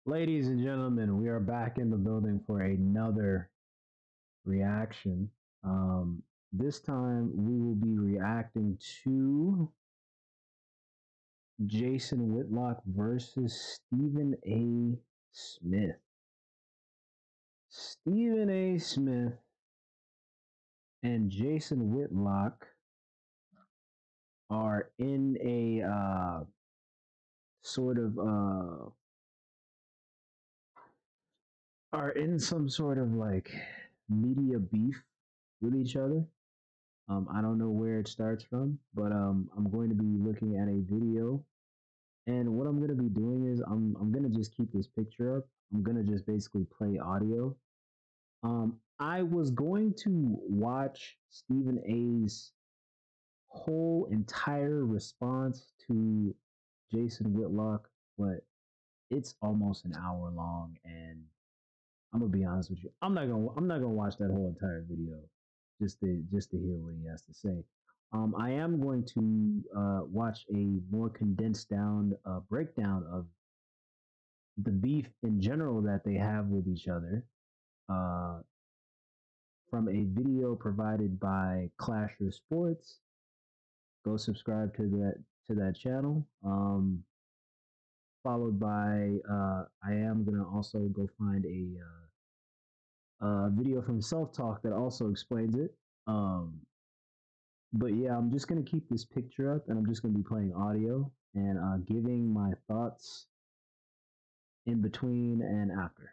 Ladies and gentlemen, we are back in the building for another reaction. This time we will be reacting to Jason Whitlock versus Stephen A. Smith. Stephen A. Smith and Jason Whitlock are in a sort of are in some sort of like media beef with each other. I don't know where it starts from, but I'm going to be looking at a video, and what I'm going to be doing is I'm going to just keep this picture up. I'm going to just basically play audio. I was going to watch Stephen A's whole entire response to Jason Whitlock, but it's almost an hour long, and I'm gonna be honest with you. I'm not gonna watch that whole entire video just to hear what he has to say. I am going to watch a more condensed down breakdown of the beef in general that they have with each other uh, from a video provided by Clasher Sports. Go subscribe to that channel. Followed by I am gonna also go find a video from Self Talk that also explains it. Um, but yeah, I'm just gonna keep this picture up, and I'm just gonna be playing audio and giving my thoughts in between and after.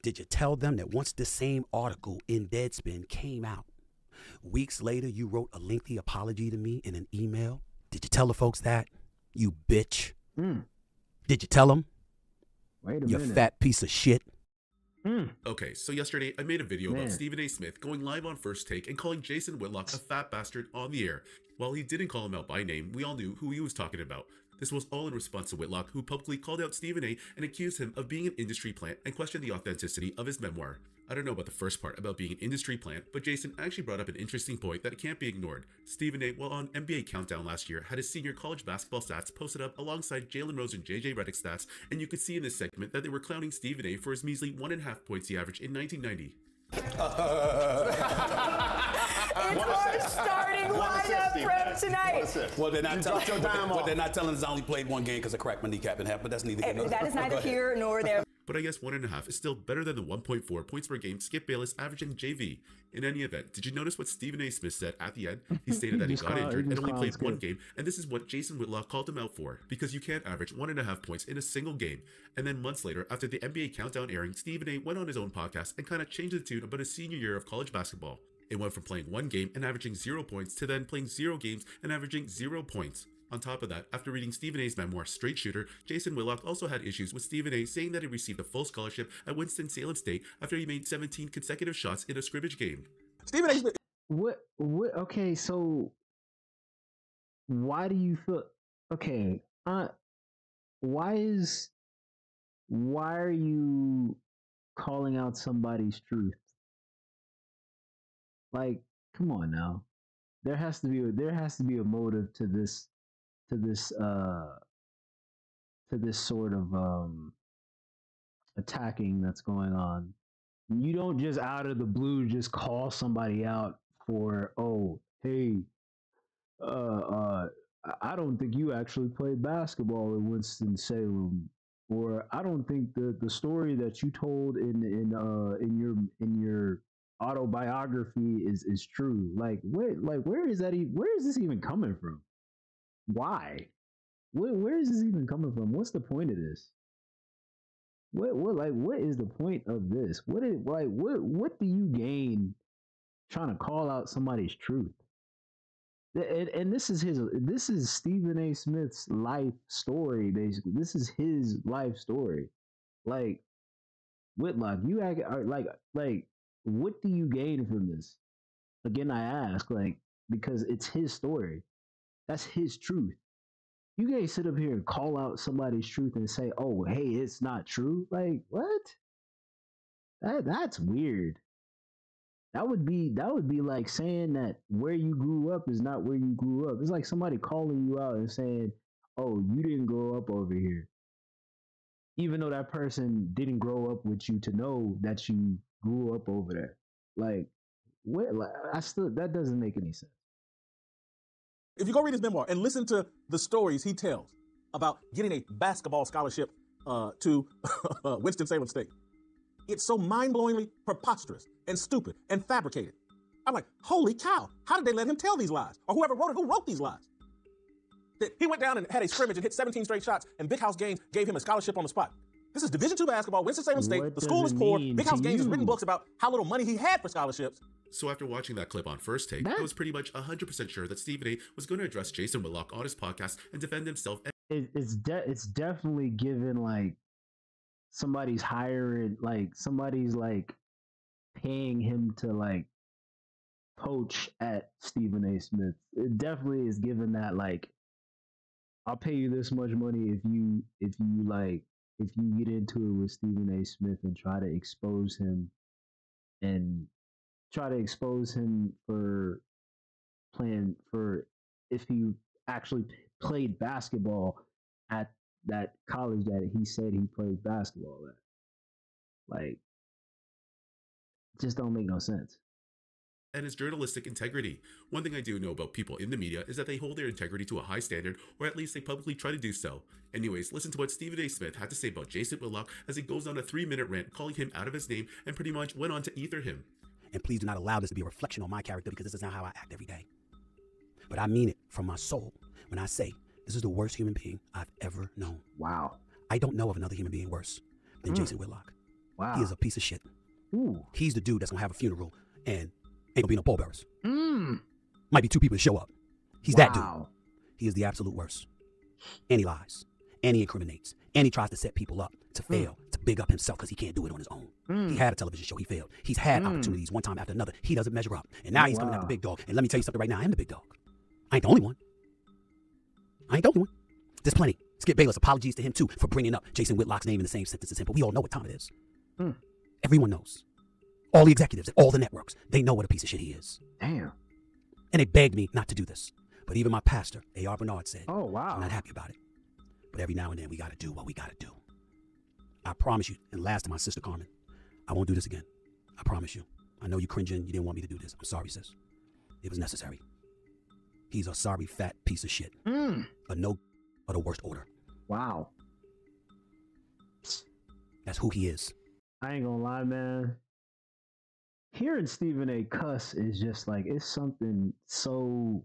Did you tell them that once this same article in Deadspin came out, weeks later you wrote a lengthy apology to me in an email? Did you tell the folks that? You bitch. Did you tell them? Wait a you minute. fat piece of shit. Okay, so yesterday I made a video about Stephen A. Smith going live on First Take and calling Jason Whitlock a fat bastard on the air. While he didn't call him out by name, we all knew who he was talking about. This was all in response to Whitlock, who publicly called out Stephen A. and accused him of being an industry plant and questioned the authenticity of his memoir. I don't know about the first part about being an industry plant, but Jason actually brought up an interesting point that can't be ignored. Stephen A., while on NBA Countdown last year, had his senior college basketball stats posted up alongside Jalen Rose and JJ Redick's stats, and you could see in this segment that they were clowning Stephen A. for his measly 1.5 points he averaged in 1990. It's our starting lineup from tonight. Well, they're not telling us I only played one game because I cracked my kneecap in half, but that's neither here nor there. That is neither here nor there. But I guess 1.5 is still better than the 1.4 points per game Skip Bayless averaged in JV. In any event, did you notice what Stephen A. Smith said at the end? He stated that he got injured and only played one game, and this is what Jason Whitlock called him out for, because you can't average 1.5 points in a single game. And then months later, after the NBA Countdown airing, Stephen A. went on his own podcast and kind of changed the tune about his senior year of college basketball. It went from playing one game and averaging 0 points to then playing 0 games and averaging 0 points. On top of that, after reading Stephen A.'s memoir, Straight Shooter, Jason Whitlock also had issues with Stephen A. saying that he received a full scholarship at Winston-Salem State after he made 17 consecutive shots in a scrimmage game. Stephen A. What? Okay, so why do you feel? Okay, why are you calling out somebody's truth? Like, come on now. There has to be a motive to this sort of attacking that's going on. You don't just out of the blue just call somebody out for, oh, hey, I don't think you actually played basketball in Winston-Salem, or I don't think the story that you told in your autobiography is true. Like where is this even coming from? Why? Where is this even coming from? What's the point of this? What is the point of this? What do you gain trying to call out somebody's truth? And this is Stephen A. Smith's life story, basically. This is his life story. Like, Whitlock, you act like what do you gain from this? Again, I ask, like, because it's his story. That's his truth. You can't sit up here and call out somebody's truth and say, "Oh, hey, it's not true." Like, what? That's weird. That would be like saying that where you grew up is not where you grew up. It's like somebody calling you out and saying, "Oh, you didn't grow up over here," even though that person didn't grow up with you to know that you grew up over there. Like, what? Like, I still that doesn't make any sense. If you go read his memoir and listen to the stories he tells about getting a basketball scholarship to Winston-Salem State, it's so mind-blowingly preposterous and stupid and fabricated. I'm like, holy cow, how did they let him tell these lies? Or whoever wrote it, who wrote these lies? That he went down and had a scrimmage and hit 17 straight shots, and Big House Gaines gave him a scholarship on the spot. This is Division II basketball, Winston-Salem State. What The school does is it poor. mean Big to House Gaines has you? written books about how little money he had for scholarships. So after watching that clip on First Take, I was pretty much 100% sure that Stephen A. was going to address Jason Whitlock on his podcast and defend himself. It's definitely given like somebody's hiring, like somebody's like paying him to like poach at Stephen A. Smith. It definitely is given that like I'll pay you this much money if you get into it with Stephen A. Smith and try to expose him and try to expose him for playing for if he actually played basketball at that college that he said he played basketball at. Like, just don't make no sense. And his journalistic integrity. One thing I do know about people in the media is that they hold their integrity to a high standard, or at least they publicly try to do so. Anyways, listen to what Stephen A. Smith had to say about Jason Whitlock as he goes on a 3-minute rant calling him out of his name and pretty much went on to ether him. And please do not allow this to be a reflection on my character, because this is not how I act every day. But I mean it from my soul when I say this is the worst human being I've ever known. Wow. I don't know of another human being worse than Jason Whitlock. Wow. He is a piece of shit. Ooh. He's the dude that's gonna have a funeral and ain't gonna be no pallbearers. Might be 2 people to show up. He's that dude. He is the absolute worst. And he lies. And he incriminates. And he tries to set people up to fail, to big up himself because he can't do it on his own. He had a television show. He failed. He's had opportunities one time after another. He doesn't measure up. And now he's coming after big dog. And let me tell you something right now. I am the big dog. I ain't the only one. There's plenty. Skip Bayless, apologies to him too for bringing up Jason Whitlock's name in the same sentence as him. But we all know what time it is. Everyone knows. All the executives at all the networks, they know what a piece of shit he is. Damn. And they begged me not to do this. But even my pastor, A.R. Bernard, said, Oh, wow. I'm not happy about it. But every now and then we got to do what we got to do. I promise you, and last to my sister Carmen, I won't do this again. I promise you. I know you're cringing. You didn't want me to do this. I'm sorry, sis. It was necessary. He's a sorry, fat piece of shit. A no of the worst order. Wow. That's who he is. I ain't gonna lie, man. Hearing Stephen A. cuss is just like, it's something so.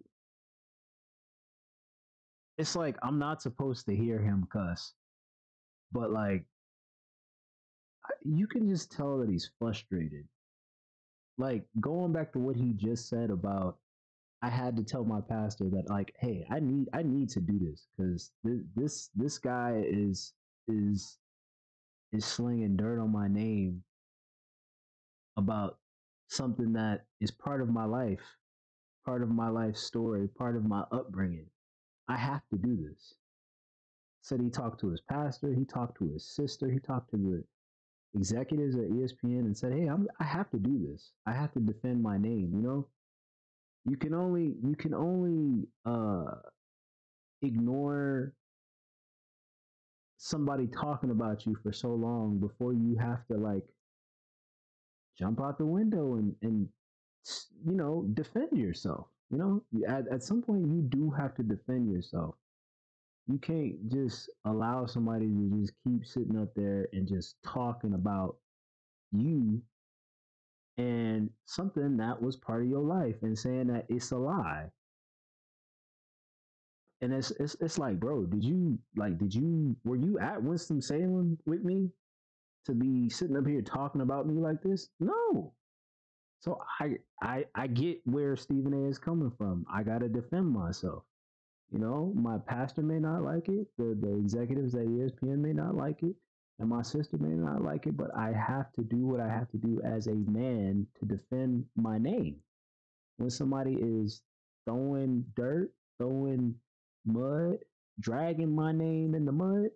It's like I'm not supposed to hear him cuss, but like, you can just tell that he's frustrated. Like, going back to what he just said about, I had to tell my pastor that, like, hey, I need to do this because this guy is slinging dirt on my name about something that is part of my life story, part of my upbringing. I have to do this. Said he talked to his pastor, he talked to his sister, he talked to the executives at ESPN and said, hey, I have to do this. I have to defend my name. You know, you can only ignore somebody talking about you for so long before you have to like jump out the window and you know, defend yourself. You know, at some point you do have to defend yourself. You can't just allow somebody to just keep sitting up there and just talking about you and something that was part of your life and saying that it's a lie. And it's like, bro, were you at Winston-Salem with me to be sitting up here talking about me like this? No. So I get where Stephen A. is coming from. I gotta defend myself. You know, my pastor may not like it, the executives at ESPN may not like it, and my sister may not like it, but I have to do what I have to do as a man to defend my name. When somebody is throwing dirt, throwing mud, dragging my name in the mud,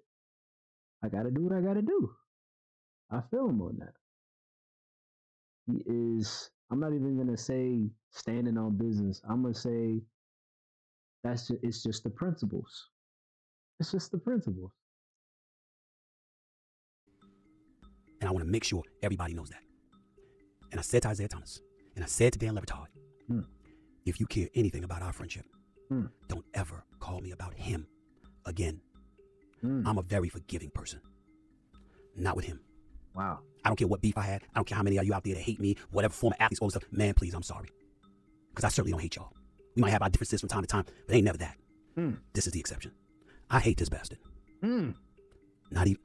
I gotta do what I gotta do. I feel him on that. He is I'm not even gonna say standing on business. I'm gonna say it's just the principles. It's just the principles. And I want to make sure everybody knows that. And I said to Isaiah Thomas, and I said to Dan Levertard, if you care anything about our friendship, don't ever call me about him again. I'm a very forgiving person. Not with him. Wow. I don't care what beef I had. I don't care how many of you out there that hate me, whatever former athletes, all this stuff. Man, please, I'm sorry. Because I certainly don't hate y'all. We might have our differences from time to time, but ain't never that. This is the exception. I hate this bastard. Not even,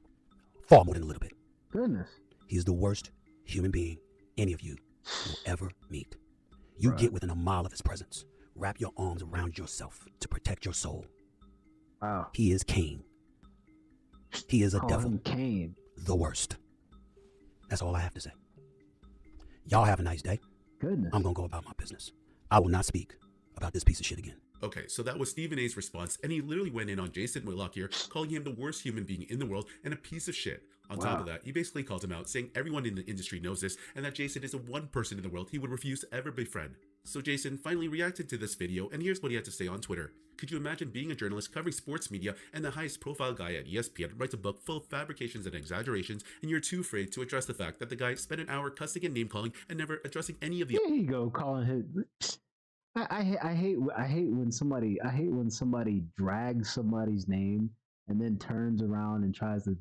far more than a little bit. Goodness. He's the worst human being any of you will ever meet. You get within a mile of his presence. Wrap your arms around yourself to protect your soul. Wow. He is Cain. He is a devil. Cain. The worst. That's all I have to say. Y'all have a nice day. Goodness. I'm going to go about my business. I will not speak about this piece of shit again. Okay, so that was Stephen A's response, and he literally went in on Jason Whitlock here, calling him the worst human being in the world and a piece of shit. On top of that, he basically called him out, saying everyone in the industry knows this, and that Jason is the one person in the world he would refuse to ever befriend. So Jason finally reacted to this video, and here's what he had to say on Twitter. Could you imagine being a journalist covering sports media, and the highest profile guy at ESPN writes a book full of fabrications and exaggerations, and you're too afraid to address the fact that the guy spent an hour cussing and name calling and never addressing any of the— There you go, calling him. I hate when somebody drags somebody's name and then turns around and tries to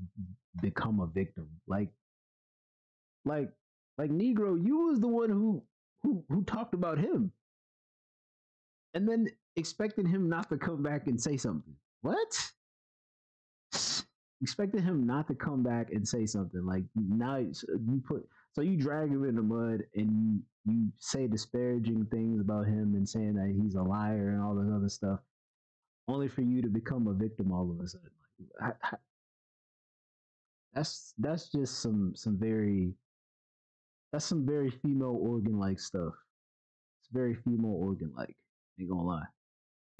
become a victim. Like Negro, you was the one who talked about him, and then expecting him not to come back and say something. What? Expecting him not to come back and say something. Like, now you drag him in the mud and you say disparaging things about him and saying that he's a liar and all this other stuff, only for you to become a victim all of a sudden. That's just some very female organ like stuff. It's very female organ like. Ain't gonna lie.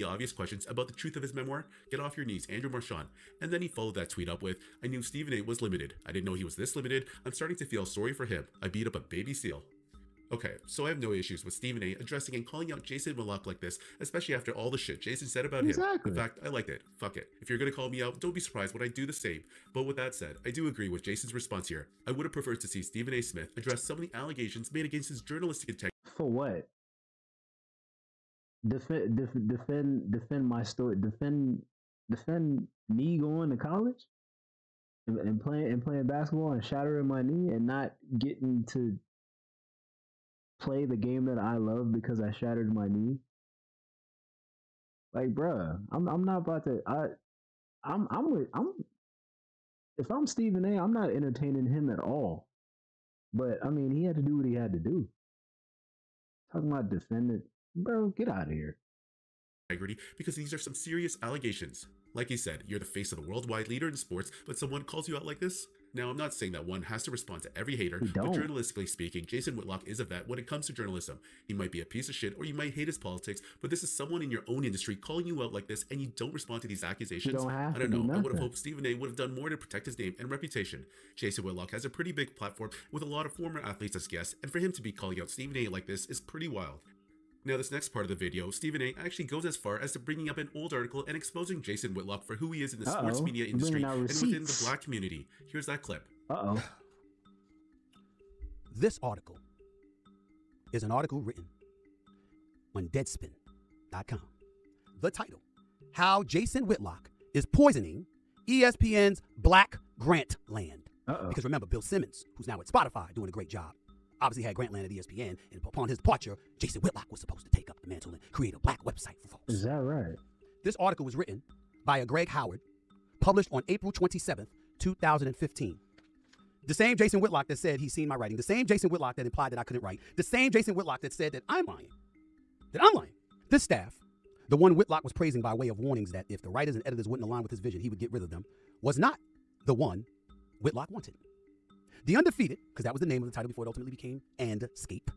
obvious questions about the truth of his memoir, Get Off Your Knees, Andrew Marchand. And then he followed that tweet up with, I knew Stephen A was limited. I didn't know he was this limited. I'm starting to feel sorry for him. I beat up a baby seal. Okay, so I have no issues with Stephen A addressing and calling out Jason Whitlock like this, especially after all the shit Jason said about him. In fact, I liked it. Fuck it. If you're gonna call me out, don't be surprised when I do the same. But with that said, I do agree with Jason's response here. I would have preferred to see Stephen A. Smith address some of the allegations made against his journalistic integrity. For what? Defend my story. Defend me going to college and playing basketball and shattering my knee and not getting to play the game that I love because I shattered my knee. Like, bruh, I'm not about to. If I'm Stephen A, I'm not entertaining him at all. But I mean, he had to do what he had to do. Talking about defendant, bro, get out of here. Integrity, because these are some serious allegations. Like he said, you're the face of the worldwide leader in sports, but someone calls you out like this? Now, I'm not saying that one has to respond to every hater, but journalistically speaking, Jason Whitlock is a vet when it comes to journalism. He might be a piece of shit, or you might hate his politics, but this is someone in your own industry calling you out like this, and you don't respond to these accusations? I don't know. I would have hoped Stephen A would have done more to protect his name and reputation. Jason Whitlock has a pretty big platform with a lot of former athletes as guests, and for him to be calling out Stephen A like this is pretty wild. Now, this next part of the video, Stephen A actually goes as far as to bringing up an old article and exposing Jason Whitlock for who he is in the sports media industry and within the black community. Here's that clip. This article is an article written on Deadspin.com. The title, How Jason Whitlock is Poisoning ESPN's Black Grant Land. Because remember, Bill Simmons, who's now at Spotify doing a great job, obviously had Grantland at ESPN, and upon his departure, Jason Whitlock was supposed to take up the mantle and create a black website for folks. Is that right? This article was written by a Greg Howard, published on April 27th, 2015. The same Jason Whitlock that said he's seen my writing, the same Jason Whitlock that implied that I couldn't write, the same Jason Whitlock that said that I'm lying. This staff, the one Whitlock was praising by way of warnings that if the writers and editors wouldn't align with his vision, he would get rid of them, was not the one Whitlock wanted. The Undefeated, because that was the name of the title before it ultimately became Andscape.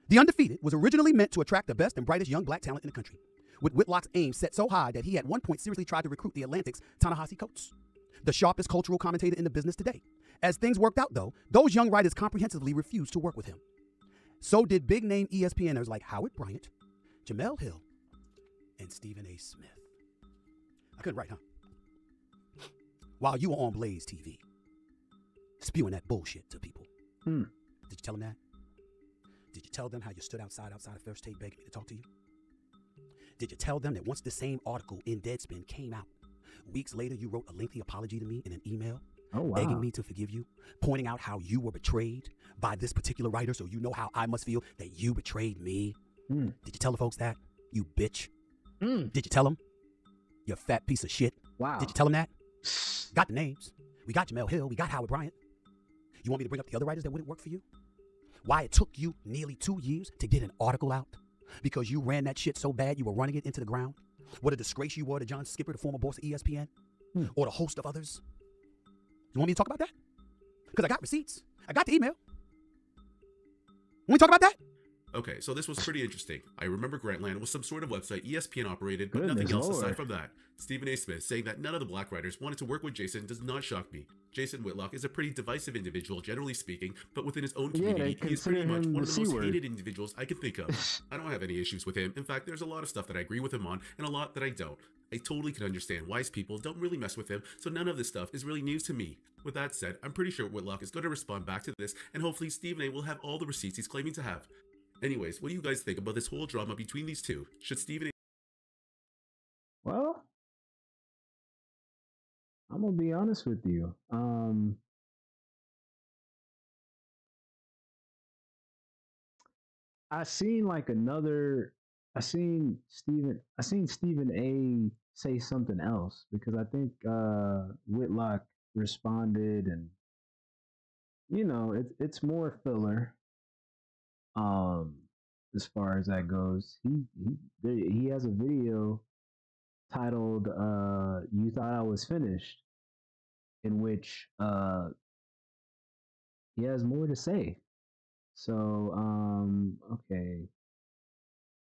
The Undefeated was originally meant to attract the best and brightest young black talent in the country, with Whitlock's aim set so high that he at one point seriously tried to recruit the Atlantic's Ta-Nehisi Coates, the sharpest cultural commentator in the business today. As things worked out, though, those young writers comprehensively refused to work with him. So did big name ESPNers like Howard Bryant, Jamel Hill, and Stephen A. Smith. I couldn't write, huh? While you were on Blaze TV, spewing that bullshit to people. Did you tell them that? Did you tell them how you stood outside of First Take begging me to talk to you? Did you tell them that once the same article in Deadspin came out, weeks later you wrote a lengthy apology to me in an email, begging me to forgive you, pointing out how you were betrayed by this particular writer, so you know how I must feel that you betrayed me? Did you tell the folks that, you bitch? Did you tell them? You fat piece of shit. Wow. Did you tell them that? Got the names. We got Jamel Hill. We got Howard Bryant. You want me to bring up the other writers that wouldn't work for you? Why it took you nearly 2 years to get an article out? Because you ran that shit so bad you were running it into the ground? What a disgrace you were to John Skipper, the former boss of ESPN? Or the host of others? You want me to talk about that? Because I got receipts. I got the email. Want me to talk about that? Okay, so this was pretty interesting. I remember Grantland was some sort of website ESPN operated, but nothing else aside from that. Stephen A. Smith saying that none of the black writers wanted to work with Jason does not shock me. Jason Whitlock is a pretty divisive individual, generally speaking, but within his own community, he is pretty much one of the most hated individuals I can think of. I don't have any issues with him. In fact, there's a lot of stuff that I agree with him on, and a lot that I don't. I totally can understand wise people don't really mess with him, so none of this stuff is really news to me. With that said, I'm pretty sure Whitlock is going to respond back to this, and hopefully Stephen A. will have all the receipts he's claiming to have. Anyways, what do you guys think about this whole drama between these two? Should Stephen A... Well, I'm gonna be honest with you. I seen Stephen A say something else, because I think Whitlock responded, and it's more filler. As far as that goes, he has a video titled "You Thought I Was Finished," in which he has more to say. So okay,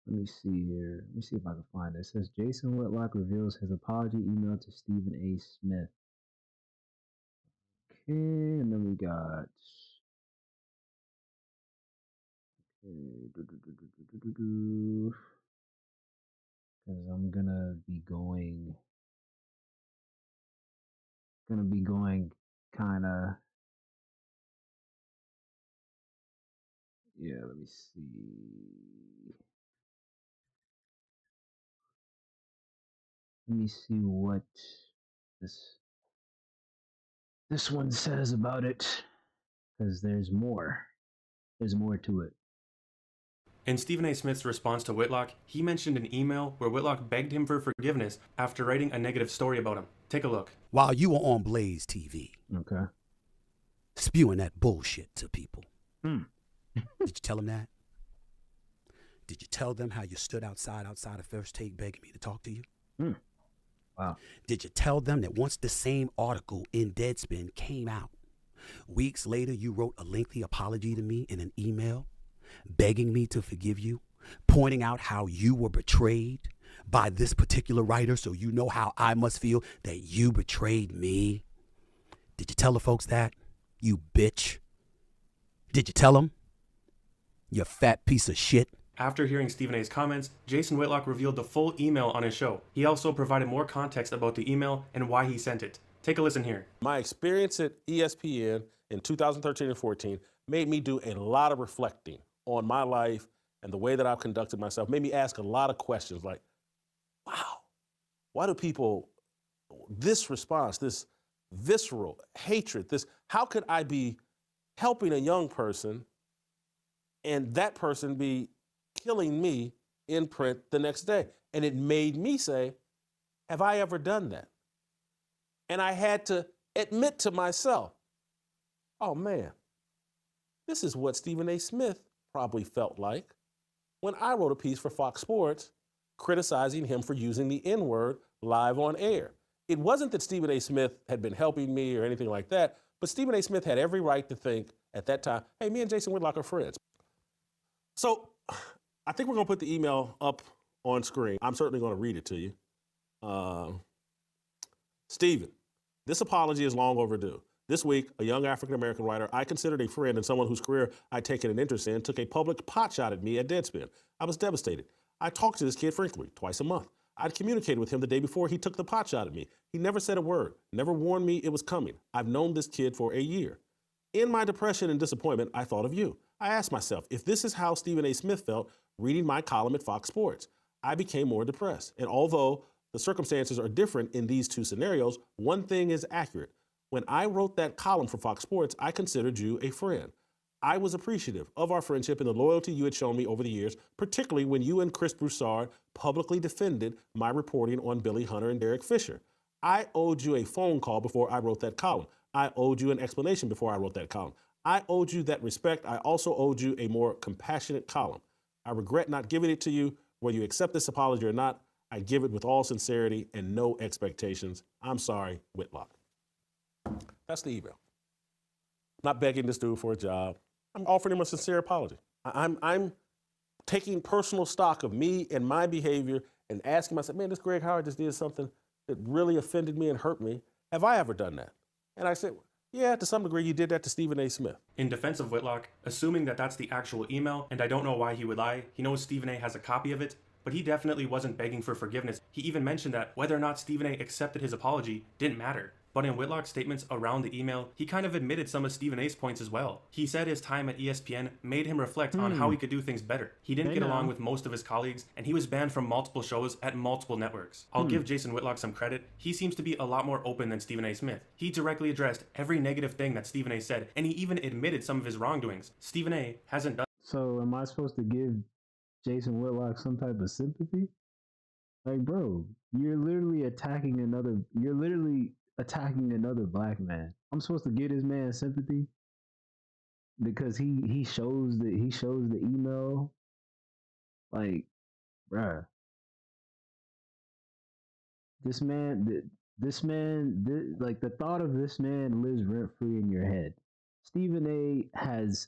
let me see here. Let me see if I can find it. It says Jason Whitlock reveals his apology email to Stephen A. Smith. Okay, and then we got because I'm gonna be going kind of, yeah, let me see what this one says about it, because there's more to it. In Stephen A. Smith's response to Whitlock, he mentioned an email where Whitlock begged him for forgiveness after writing a negative story about him. Take a look. While you were on Blaze TV, Okay. spewing that bullshit to people. Did you tell them that? Did you tell them how you stood outside of First Take begging me to talk to you? Wow. Did you tell them that once the same article in Deadspin came out, weeks later you wrote a lengthy apology to me in an email, begging me to forgive you, pointing out how you were betrayed by this particular writer, so you know how I must feel that you betrayed me? Did you tell the folks that, you bitch? Did you tell them? You fat piece of shit. After hearing Stephen A.'s comments, Jason Whitlock revealed the full email on his show. He also provided more context about the email and why he sent it. Take a listen here. My experience at ESPN in 2013 and 14 made me do a lot of reflecting on my life and the way that I've conducted myself. Made me ask a lot of questions like, wow, why do people, this response, this visceral hatred, how could I be helping a young person and that person be killing me in print the next day? And it made me say, have I ever done that? And I had to admit to myself, oh man, this is what Stephen A. Smith probably felt like when I wrote a piece for Fox Sports criticizing him for using the N-word live on air. It wasn't that Stephen A. Smith had been helping me or anything like that, but Stephen A. Smith had every right to think at that time, hey, me and Jason Whitlock are friends. So I think we're going to put the email up on screen. I'm certainly going to read it to you. Stephen, this apology is long overdue. This week, a young African-American writer I considered a friend and someone whose career I'd taken an interest in took a public potshot at me at Deadspin. I was devastated. I talked to this kid frequently, twice a month. I'd communicated with him the day before he took the potshot at me. He never said a word, never warned me it was coming. I've known this kid for a year. In my depression and disappointment, I thought of you. I asked myself, if this is how Stephen A. Smith felt reading my column at Fox Sports, I became more depressed. And although the circumstances are different in these two scenarios, one thing is accurate. When I wrote that column for Fox Sports, I considered you a friend. I was appreciative of our friendship and the loyalty you had shown me over the years, particularly when you and Chris Broussard publicly defended my reporting on Billy Hunter and Derek Fisher. I owed you a phone call before I wrote that column. I owed you an explanation before I wrote that column. I owed you that respect. I also owed you a more compassionate column. I regret not giving it to you. Whether you accept this apology or not, I give it with all sincerity and no expectations. I'm sorry, Whitlock. That's the email. I'm not begging this dude for a job. I'm offering him a sincere apology. I'm taking personal stock of me and my behavior and asking myself, man, this Greg Howard just did something that really offended me and hurt me. Have I ever done that? And I said, yeah, to some degree, you did that to Stephen A. Smith. In defense of Whitlock, assuming that that's the actual email, and I don't know why he would lie, he knows Stephen A. has a copy of it, but he definitely wasn't begging for forgiveness. He even mentioned that whether or not Stephen A. accepted his apology didn't matter. But in Whitlock's statements around the email, he kind of admitted some of Stephen A.'s points as well. He said his time at ESPN made him reflect on how he could do things better. He didn't get along with most of his colleagues, and he was banned from multiple shows at multiple networks. I'll give Jason Whitlock some credit. He seems to be a lot more open than Stephen A. Smith. He directly addressed every negative thing that Stephen A. said, and he even admitted some of his wrongdoings. Stephen A. hasn't done. So am I supposed to give Jason Whitlock some type of sympathy? Like, bro, you're literally attacking another black man. I'm supposed to give this man sympathy because he shows the email. Like, bruh, like the thought of this man lives rent free in your head. Stephen A. has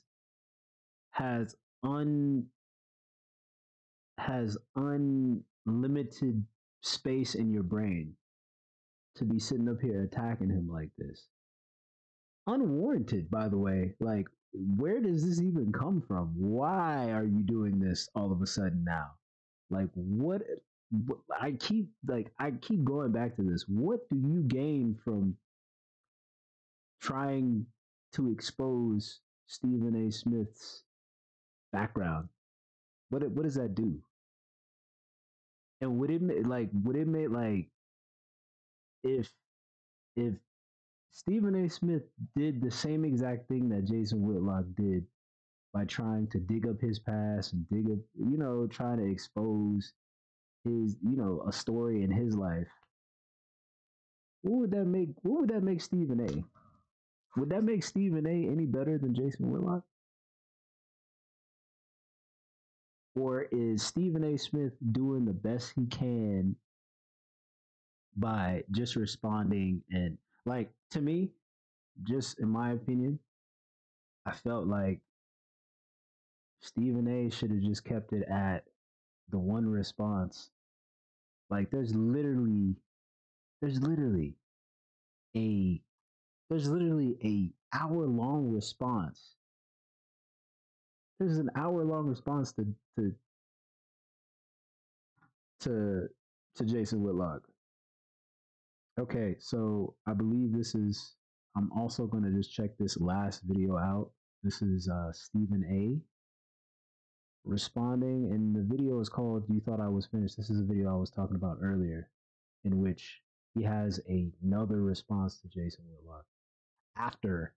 unlimited space in your brain to be sitting up here attacking him like this. Unwarranted, by the way. Like, where does this even come from? Why are you doing this all of a sudden now? Like, what I keep going back to this. What do you gain from trying to expose Stephen A. Smith's background? What does that do? And would it make if Stephen A. Smith did the same exact thing that Jason Whitlock did by trying to dig up his past and trying to expose his, a story in his life, what would that make Stephen A? Would that make Stephen A any better than Jason Whitlock? Or is Stephen A. Smith doing the best he can by just responding? And, like, to me, just in my opinion, I felt like Stephen A. should have just kept it at the one response. Like, there's literally a hour-long response. There's an hour-long response to Jason Whitlock. Okay, so I believe I'm also going to just check this last video out. This is Stephen A. responding, and the video is called "You Thought I Was Finished." This is a video I was talking about earlier, in which he has another response to Jason Whitlock after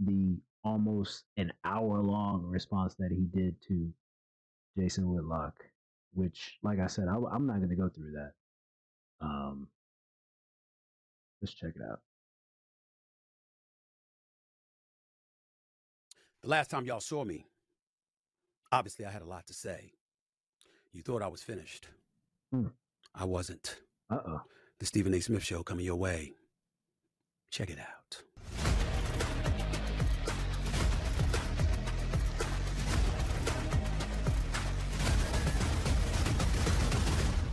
the almost an hour-long response that he did to Jason Whitlock, which, like I said, I'm not going to go through that. Let's check it out. The last time y'all saw me, obviously I had a lot to say. You thought I was finished. I wasn't. Uh-oh. The Stephen A. Smith Show coming your way. Check it out.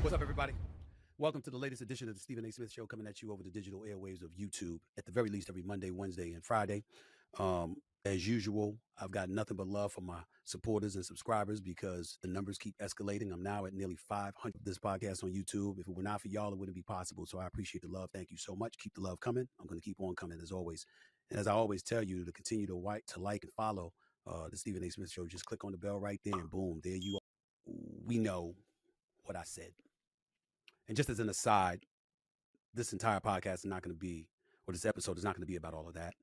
What's up, everybody? Welcome to the latest edition of the Stephen A. Smith Show, coming at you over the digital airwaves of YouTube, at the very least every Monday, Wednesday, and Friday. As usual, I've got nothing but love for my supporters and subscribers because the numbers keep escalating. I'm now at nearly 500 this podcast on YouTube. If it were not for y'all, it wouldn't be possible. So I appreciate the love. Thank you so much. Keep the love coming. I'm going to keep on coming as always. And as I always tell you, to continue to like and follow the Stephen A. Smith Show, just click on the bell right there and boom, there you are. We know what I said. And just as an aside, this entire podcast is not going to be, or this episode is not going to be about all of that.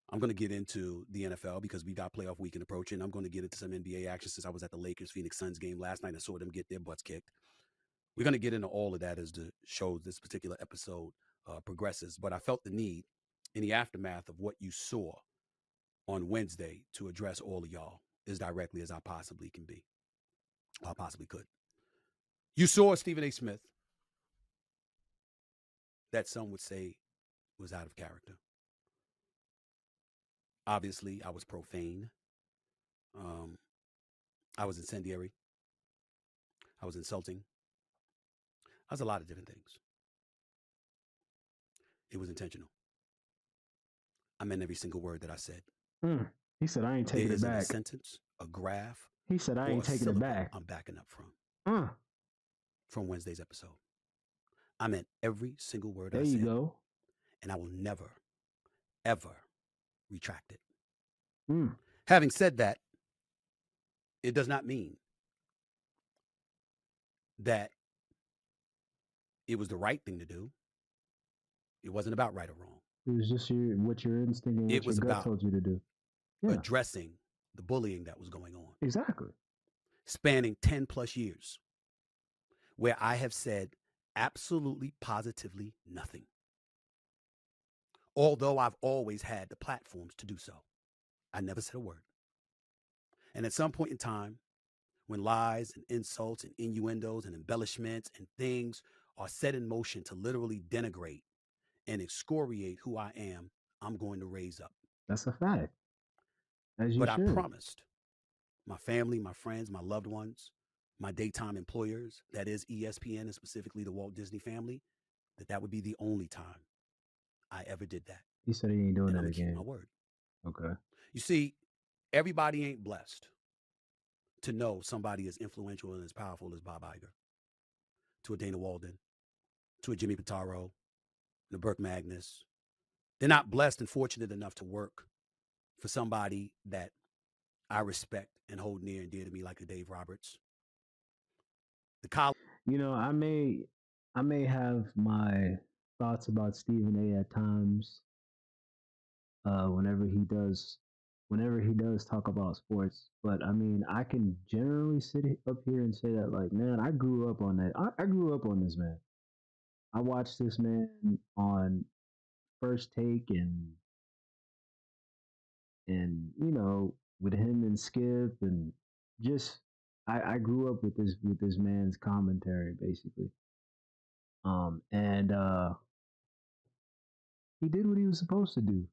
I'm going to get into the NFL because we got playoff weekend approaching. I'm going to get into some NBA action since I was at the Lakers-Phoenix Suns game last night and saw them get their butts kicked. We're going to get into all of that as the show, this particular episode progresses. But I felt the need in the aftermath of what you saw on Wednesday to address all of y'all as directly as I possibly can be. I possibly could. You saw Stephen A. Smith that some would say was out of character. Obviously, I was profane. I was incendiary. I was insulting. I was a lot of different things. It was intentional. I meant every single word that I said. He said, I ain't taking there it back. A sentence, a graph. He said, I ain't taking it back. I'm backing up from Wednesday's episode. I meant every single word I said. There you go. And I will never, ever retract it. Having said that, it does not mean that it was the right thing to do. It wasn't about right or wrong. It was just what your instinct and what your gut told you to do. Yeah. Addressing the bullying that was going on. Exactly. Spanning 10 plus years, where I have said absolutely, positively nothing. Although I've always had the platforms to do so. I never said a word. And at some point in time, when lies and insults and innuendos and embellishments and things are set in motion to literally denigrate and excoriate who I am, I'm going to raise up. That's a fact. As you should. I promised my family, my friends, my loved ones, my daytime employers, that is ESPN and specifically the Walt Disney family, that would be the only time I ever did that. He said he ain't doing that again. Keep my word. Okay. You see, everybody ain't blessed to know somebody as influential and as powerful as Bob Iger, to a Dana Walden, to a Jimmy Pitaro, and a Burke Magnus. They're not blessed and fortunate enough to work for somebody that I respect and hold near and dear to me like a Dave Roberts. You know, I may have my thoughts about Stephen A. at times. Whenever he does talk about sports, but I mean, I can generally sit up here and say that, like, man, I grew up on that. I grew up on this man. I watched this man on First Take and you know, with him and Skip, and just I grew up with this man's commentary basically. And he did what he was supposed to do.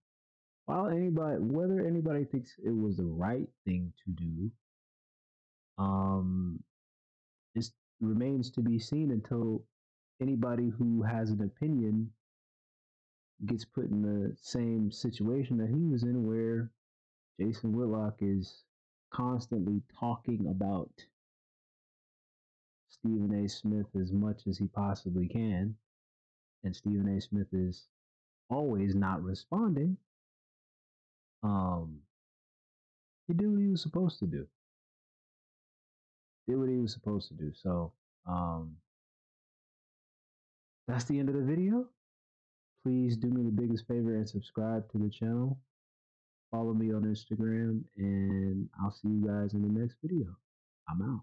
Whether anybody thinks it was the right thing to do, it remains to be seen until anybody who has an opinion gets put in the same situation that he was in, where Jason Whitlock is constantly talking about Stephen A. Smith as much as he possibly can, and Stephen A. Smith is always not responding. He did what he was supposed to do. So, that's the end of the video. Please do me the biggest favor and subscribe to the channel. Follow me on Instagram, and I'll see you guys in the next video. I'm out.